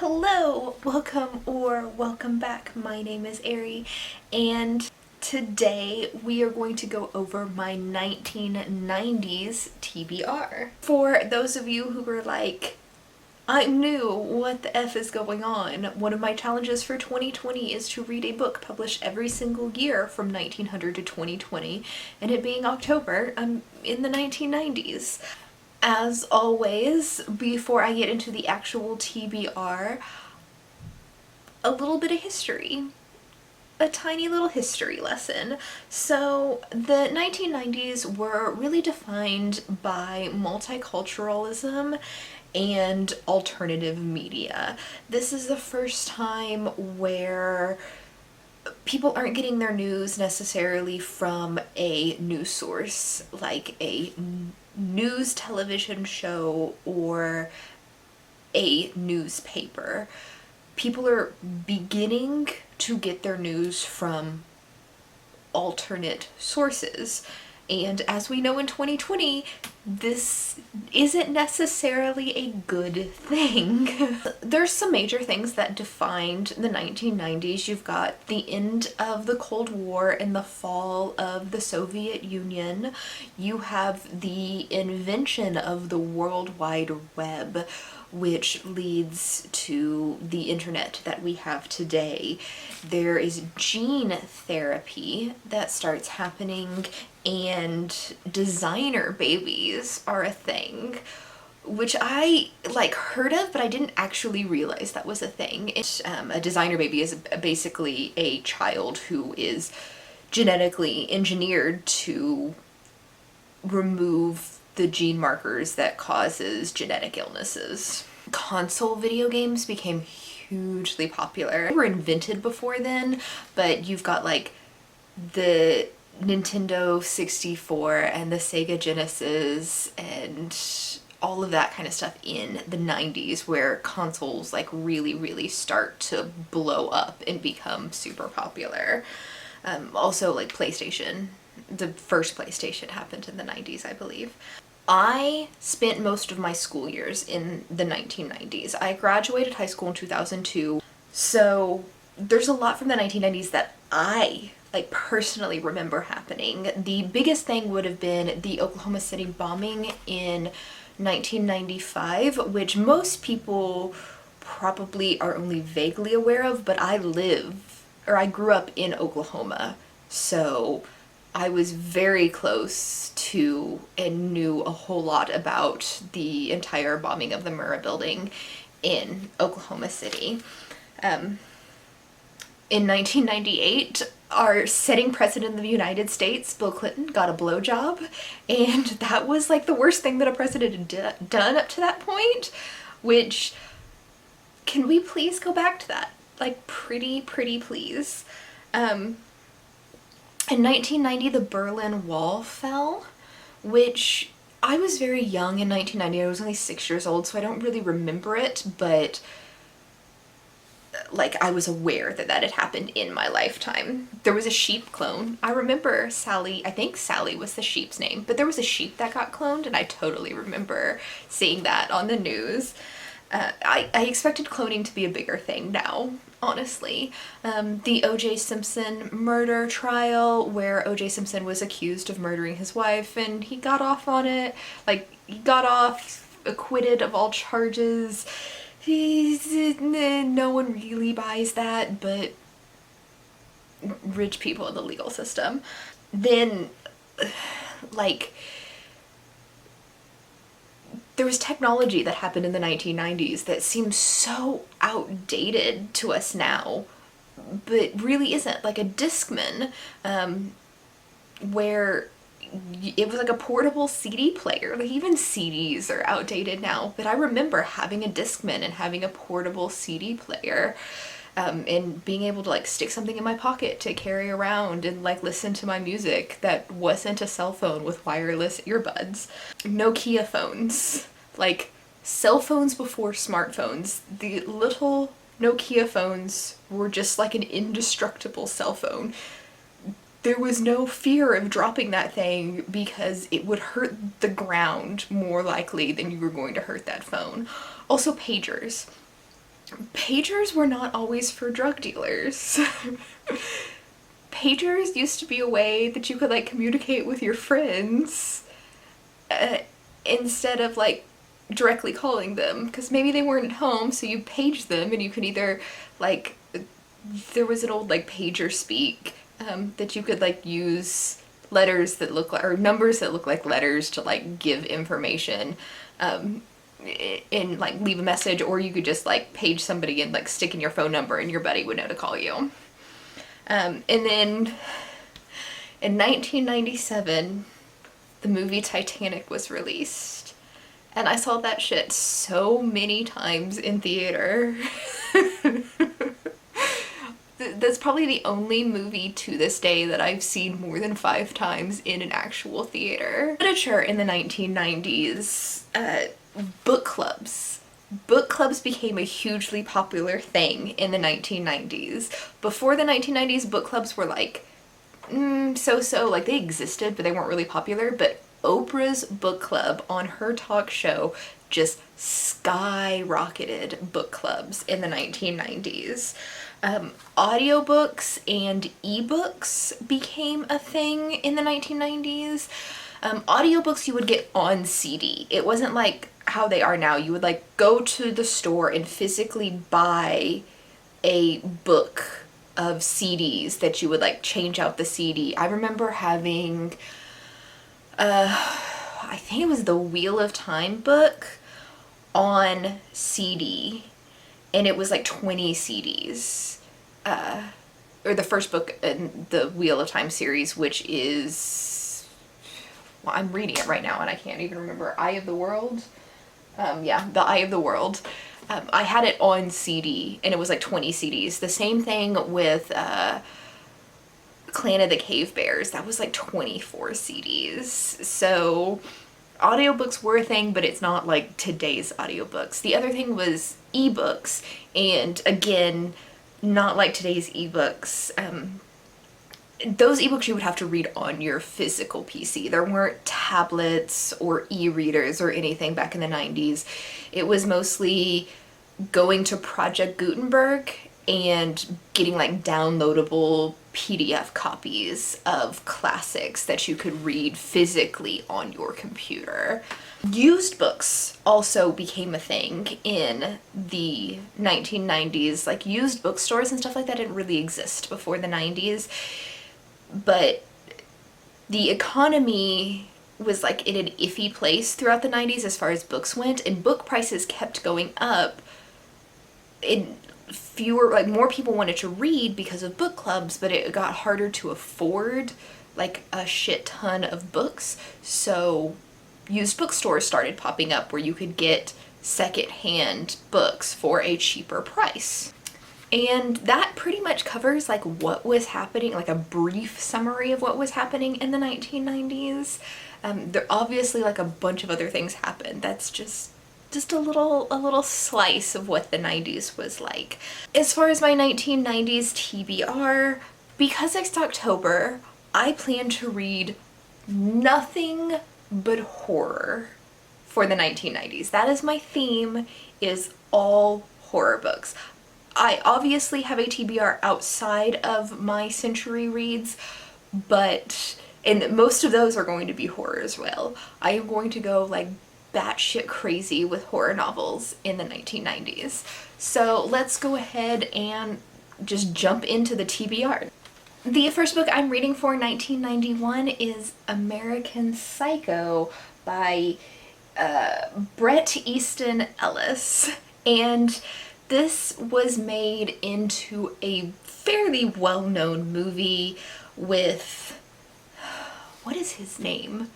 Hello, welcome back. My name is Ari, and today we are going to go over my 1990s TBR. For those of you who were like, I'm new, what the F is going on? One of my challenges for 2020 is to read a book published every single year from 1900 to 2020, and it being October, I'm in the 1990s. As always, before I get into the actual TBR, a little bit of history. A tiny little history lesson. So the 1990s were really defined by multiculturalism and alternative media. This is the first time where people aren't getting their news necessarily from a news source like a news television show or a newspaper. People are beginning to get their news from alternate sources. And as we know in 2020, this isn't necessarily a good thing. There's some major things that defined the 1990s. You've got the end of the Cold War and the fall of the Soviet Union. You have the invention of the World Wide Web, which leads to the internet that we have today. There is gene therapy that starts happening, and designer babies are a thing, which I heard of, but I didn't actually realize that was a thing. A designer baby is basically a child who is genetically engineered to remove the gene markers that causes genetic illnesses. Console video games became hugely popular. They were invented before then, but you've got like the Nintendo 64 and the Sega Genesis and all of that kind of stuff in the 90s, where consoles really start to blow up and become super popular. Also like PlayStation. The first PlayStation happened in the 90s, I believe. I spent most of my school years in the 1990s. I graduated high school in 2002, so there's a lot from the 1990s that I personally remember happening. The biggest thing would have been the Oklahoma City bombing in 1995, which most people probably are only vaguely aware of, but I grew up in Oklahoma, so I was very close to and knew a whole lot about the entire bombing of the Murrah building in Oklahoma City. In 1998, our sitting president of the United States, Bill Clinton, got a blowjob, and that was the worst thing that a president had done up to that point, which, can we please go back to that? Pretty please. In 1990, the Berlin Wall fell, which I was very young in 1990. I was only 6 years old, so I don't really remember it, but I was aware that that had happened in my lifetime. There was a sheep clone. I remember Sally, I think Sally was the sheep's name, but there was a sheep that got cloned, and I totally remember seeing that on the news. I expected cloning to be a bigger thing now, honestly. The O.J. Simpson murder trial, where O.J. Simpson was accused of murdering his wife, and he got off on it. He got off acquitted of all charges. No one really buys that, but rich people in the legal system. Then, there was technology that happened in the 1990s that seems so outdated to us now, but really isn't. Like a Discman, where it was a portable CD player. Even CDs are outdated now, but I remember having a Discman and having a portable CD player, and being able to stick something in my pocket to carry around and listen to my music that wasn't a cell phone with wireless earbuds. Nokia phones. Cell phones before smartphones. The little Nokia phones were just an indestructible cell phone. There was no fear of dropping that thing because it would hurt the ground more likely than you were going to hurt that phone. Also pagers. Pagers were not always for drug dealers. Pagers used to be a way that you could like communicate with your friends instead of like directly calling them, because maybe they weren't at home, so you paged them and you could either like, there was an old like pager speak that you could like use letters that look like, or numbers that look like letters to like give information and like leave a message, or you could just like page somebody and like stick in your phone number and your buddy would know to call you. And then in 1997, the movie Titanic was released. And I saw that shit so many times in theater. That's probably the only movie to this day that I've seen more than 5 times in an actual theater. Literature in the 1990s, book clubs. Book clubs became a hugely popular thing in the 1990s. Before the 1990s, book clubs were like, so-so, like they existed, but they weren't really popular. But Oprah's book club on her talk show just skyrocketed book clubs in the 1990s. Audiobooks and ebooks became a thing in the 1990s. Audiobooks you would get on CD. It wasn't like how they are now. You would like go to the store and physically buy a book of CDs that you would like change out the CD. I remember having, I think it was the Wheel of Time book on CD, and it was like 20 CDs. Or the first book in the Wheel of Time series, which is, well, I'm reading it right now and I can't even remember. Eye of the World? Yeah, The Eye of the World. I had it on CD and it was like 20 CDs. The same thing with Clan of the Cave Bears. That was like 24 CDs. So audiobooks were a thing, but it's not like today's audiobooks. The other thing was ebooks, and again, not like today's ebooks. Those ebooks you would have to read on your physical PC. There weren't tablets or e-readers or anything back in the 90s. It was mostly going to Project Gutenberg and getting like downloadable PDF copies of classics that you could read physically on your computer. Used books also became a thing in the 1990s. Like used bookstores and stuff like that didn't really exist before the 90s. But the economy was like in an iffy place throughout the 90s as far as books went, and book prices kept going up. More people wanted to read because of book clubs, but it got harder to afford like a shit ton of books. So used bookstores started popping up where you could get secondhand books for a cheaper price. And that pretty much covers like what was happening, like a brief summary of what was happening in the 1990s. There obviously like a bunch of other things happened. That's just a little slice of what the 90s was like. As far as my 1990s TBR, because it's October, I plan to read nothing but horror for the 1990s. That is my theme, is all horror books. I obviously have a TBR outside of my century reads, and most of those are going to be horror as well. I am going to go like batshit crazy with horror novels in the 1990s. So let's go ahead and just jump into the TBR. The first book I'm reading for 1991 is American Psycho by Bret Easton Ellis. And this was made into a fairly well-known movie with, what is his name?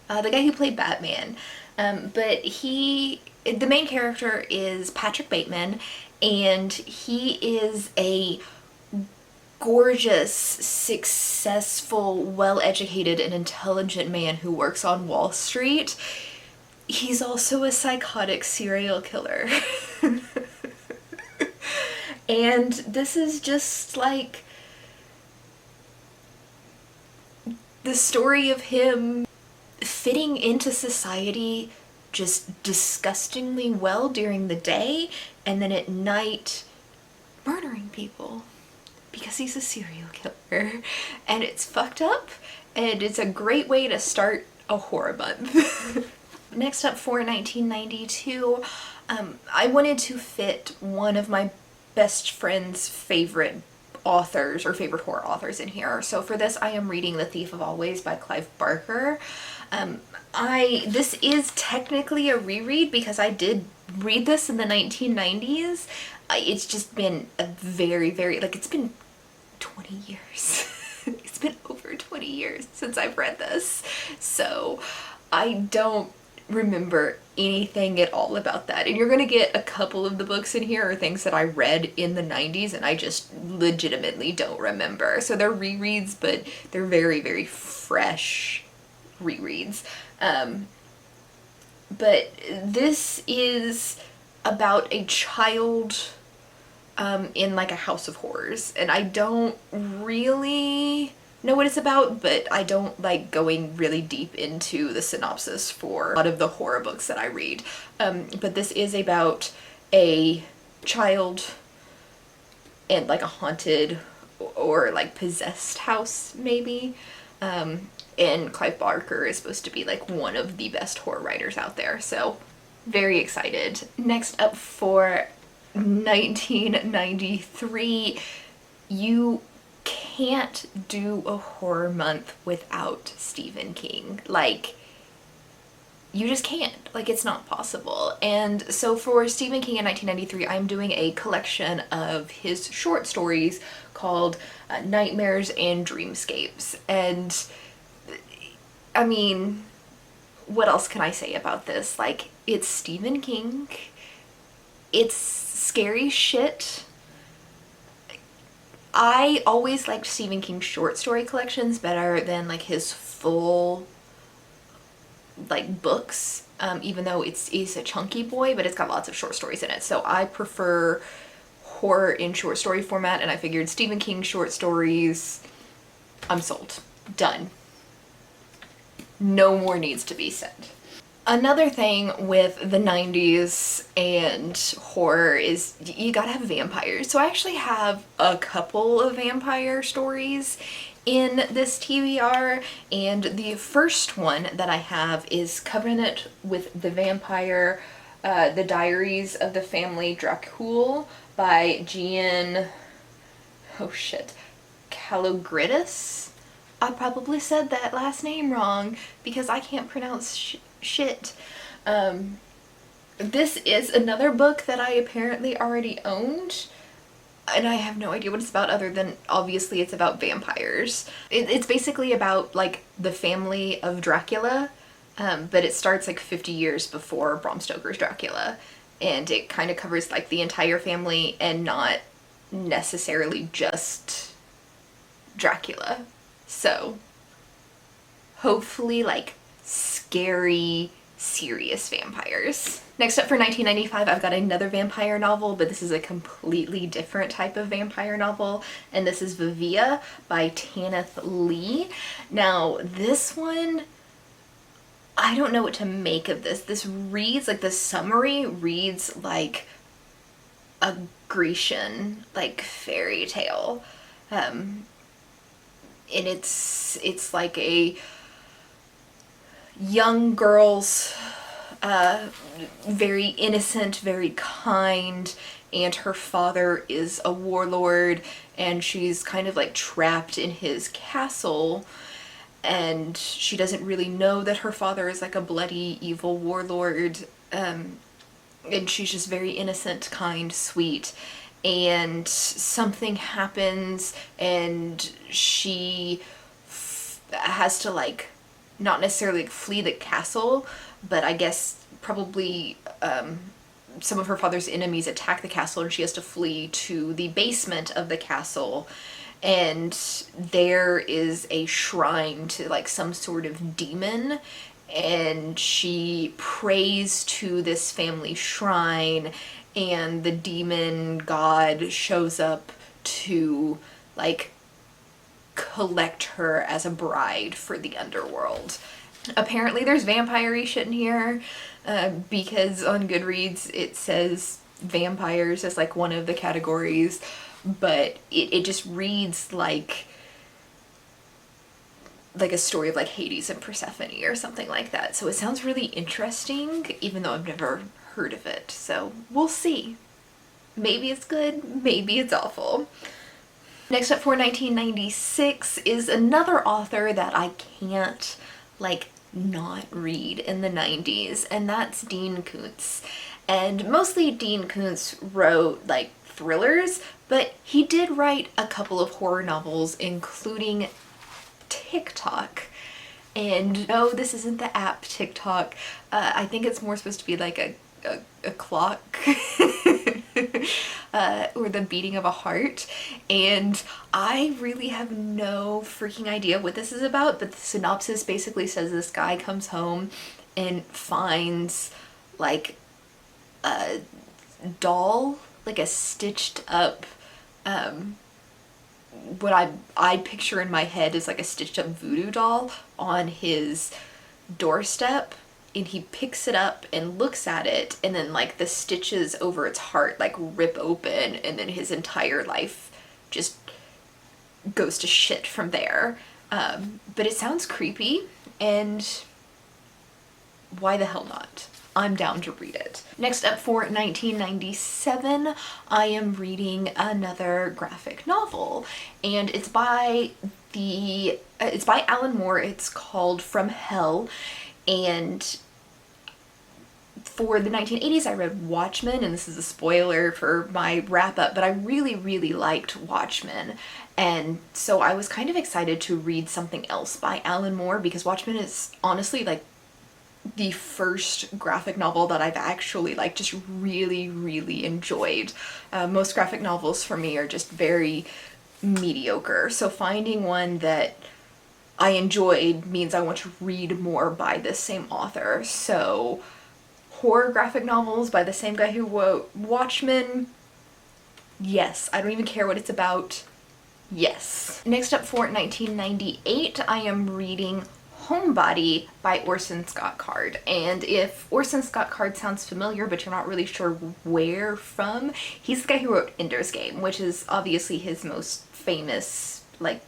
The guy who played Batman. But the main character is Patrick Bateman, and he is a gorgeous, successful, well-educated, and intelligent man who works on Wall Street. He's also a psychotic serial killer. And this is just like the story of him fitting into society just disgustingly well during the day, and then at night murdering people because he's a serial killer. And it's fucked up, and it's a great way to start a horror month. Next up for 1992, I wanted to fit one of my best friend's favorite authors or favorite horror authors in here. So for this, I am reading The Thief of Always by Clive Barker. This is technically a reread because I did read this in the 1990s. It's just been a very, like, it's been 20 years. It's been over 20 years since I've read this. So I don't remember anything at all about that. And you're gonna get a couple of the books in here are things that I read in the 90s and I just legitimately don't remember. So they're rereads, but they're very, very fresh rereads. But this is about a child in like a house of horrors, and I don't really know what it's about, but I don't like going really deep into the synopsis for a lot of the horror books that I read. But this is about a child in like a haunted or like possessed house maybe. And Clive Barker is supposed to be like one of the best horror writers out there, so very excited. Next up for 1993, you can't do a horror month without Stephen King. Like, you just can't. Like, it's not possible. And so for Stephen King in 1993, I'm doing a collection of his short stories called Nightmares and Dreamscapes. And I mean, what else can I say about this? Like, it's Stephen King. It's scary shit. I always liked Stephen King's short story collections better than like his full like books, even though he's a chunky boy, but it's got lots of short stories in it. So I prefer horror in short story format, and I figured Stephen King short stories, I'm sold. Done. No more needs to be said. Another thing with the 90s and horror is you gotta have vampires. So I actually have a couple of vampire stories in this TBR, and the first one that I have is Covenant with the Vampire, The Diaries of the Family Dracul by Gian, Kalogridis. I probably said that last name wrong because I can't pronounce shit. This is another book that I apparently already owned, and I have no idea what it's about other than obviously it's about vampires. It's basically about like the family of Dracula, but it starts like 50 years before Bram Stoker's Dracula, and it kind of covers like the entire family and not necessarily just Dracula. So hopefully like scary, serious vampires. Next up for 1995, I've got another vampire novel, but this is a completely different type of vampire novel, and this is Vivia by Tanith Lee. Now, this one, I don't know what to make of this. This reads, like the summary reads like a Grecian, like fairy tale. And it's like a young girl's very innocent, very kind, and her father is a warlord, and she's kind of like trapped in his castle, and she doesn't really know that her father is like a bloody evil warlord, and she's just very innocent, kind, sweet, and something happens and she has to like not necessarily flee the castle, but I guess probably some of her father's enemies attack the castle and she has to flee to the basement of the castle, and there is a shrine to like some sort of demon, and she prays to this family shrine, and the demon god shows up to like collect her as a bride for the underworld. Apparently there's vampire-y shit in here, because on Goodreads it says vampires as like one of the categories, but it just reads like a story of like Hades and Persephone or something like that. So it sounds really interesting, even though I've never heard of it. So we'll see. Maybe it's good, maybe it's awful. Next up for 1996 is another author that I can't like not read in the 90s, and that's Dean Koontz. And mostly Dean Koontz wrote like thrillers, but he did write a couple of horror novels, including TikTok. And no, this isn't the app TikTok. I think it's more supposed to be like a clock or the beating of a heart. And I really have no freaking idea what this is about, but the synopsis basically says this guy comes home and finds like a doll, like a stitched up what I picture in my head is like a stitched up voodoo doll on his doorstep, and he picks it up and looks at it, and then like the stitches over its heart like rip open, and then his entire life just goes to shit from there. But it sounds creepy, and why the hell not? I'm down to read it. Next up for 1997, I am reading another graphic novel, and it's by Alan Moore. It's called From Hell, and for the 1980s I read Watchmen, and this is a spoiler for my wrap up, but I really, really liked Watchmen, and so I was kind of excited to read something else by Alan Moore, because Watchmen is honestly like the first graphic novel that I've actually like just really, really enjoyed. Most graphic novels for me are just very mediocre, so finding one that I enjoyed means I want to read more by this same author. So horror graphic novels by the same guy who wrote Watchmen, yes. I don't even care what it's about, yes. Next up for 1998, I am reading Homebody by Orson Scott Card. And if Orson Scott Card sounds familiar but you're not really sure where from, he's the guy who wrote Ender's Game, which is obviously his most famous like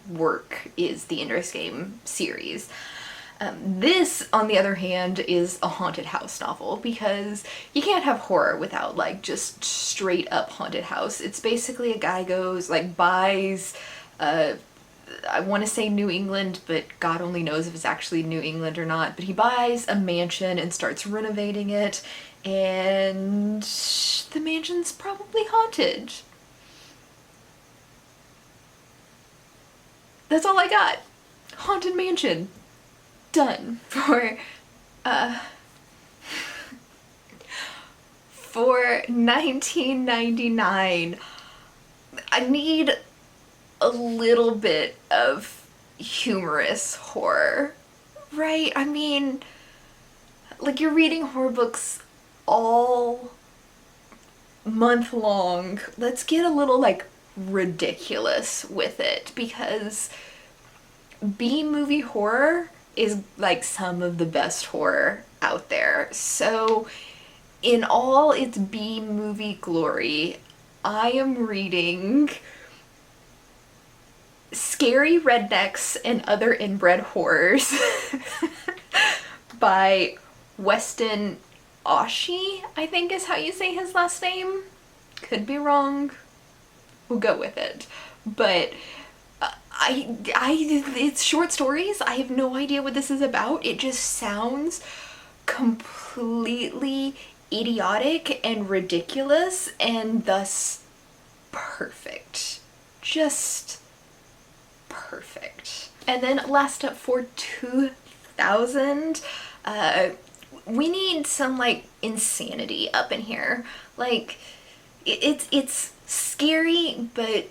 work, is the Ender's Game series. This, on the other hand, is a haunted house novel, because you can't have horror without like just straight up haunted house. It's basically a guy goes like buys I want to say New England, but God only knows if it's actually New England or not, but he buys a mansion and starts renovating it, and the mansion's probably haunted. That's all I got. Haunted mansion. Done. For 1999, I need a little bit of humorous horror, right? I mean, like, you're reading horror books all month long. Let's get a little like ridiculous with it, because B-movie horror is like some of the best horror out there. So in all its B-movie glory, I am reading Scary Rednecks and Other Inbred Horrors by Weston Oshie, I think is how you say his last name. Could be wrong. We'll go with it. But it's short stories. I have no idea what this is about. It just sounds completely idiotic and ridiculous, and thus perfect. Just perfect. And then last up for 2000, we need some like insanity up in here. Like it's scary, but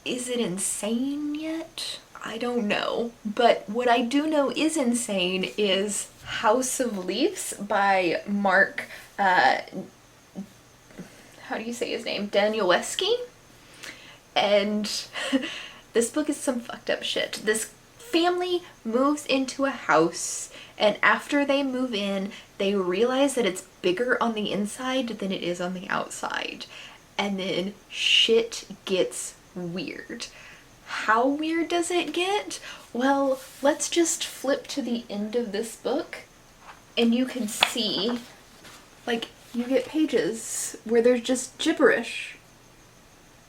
is it insane yet? I don't know. But what I do know is insane is House of Leaves by Mark, how do you say his name? Danielewski. And this book is some fucked up shit. This family moves into a house, and after they move in, they realize that it's bigger on the inside than it is on the outside. And then shit gets weird. How weird does it get? Well, let's just flip to the end of this book and you can see, like, you get pages where there's just gibberish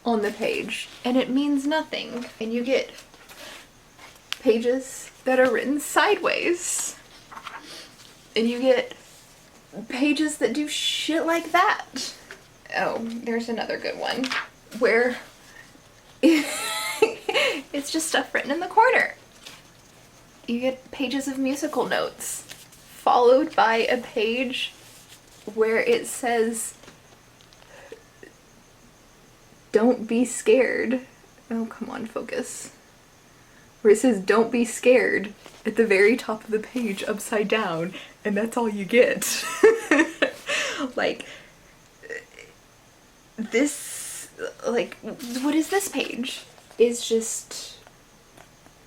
on the page and it means nothing. And you get pages that are written sideways. And you get pages that do shit like that. Oh, there's another good one where it's just stuff written in the corner. You get pages of musical notes followed by a page where it says, "Don't be scared." Oh, come on, focus. Where it says, "Don't be scared" at the very top of the page upside down, and that's all you get. Like, this, like, what is this page? Is just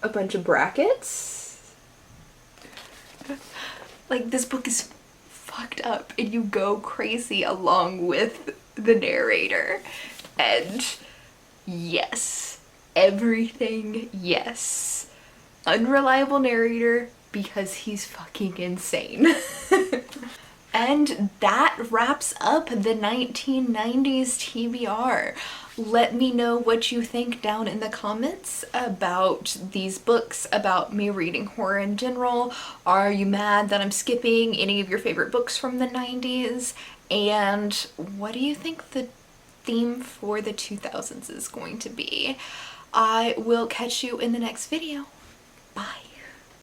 a bunch of brackets. Like, this book is fucked up and you go crazy along with the narrator. And yes, everything, yes. Unreliable narrator because he's fucking insane. And that wraps up the 1990s TBR. Let me know what you think down in the comments about these books, about me reading horror in general. Are you mad that I'm skipping any of your favorite books from the 90s? And what do you think the theme for the 2000s is going to be? I will catch you in the next video. Bye.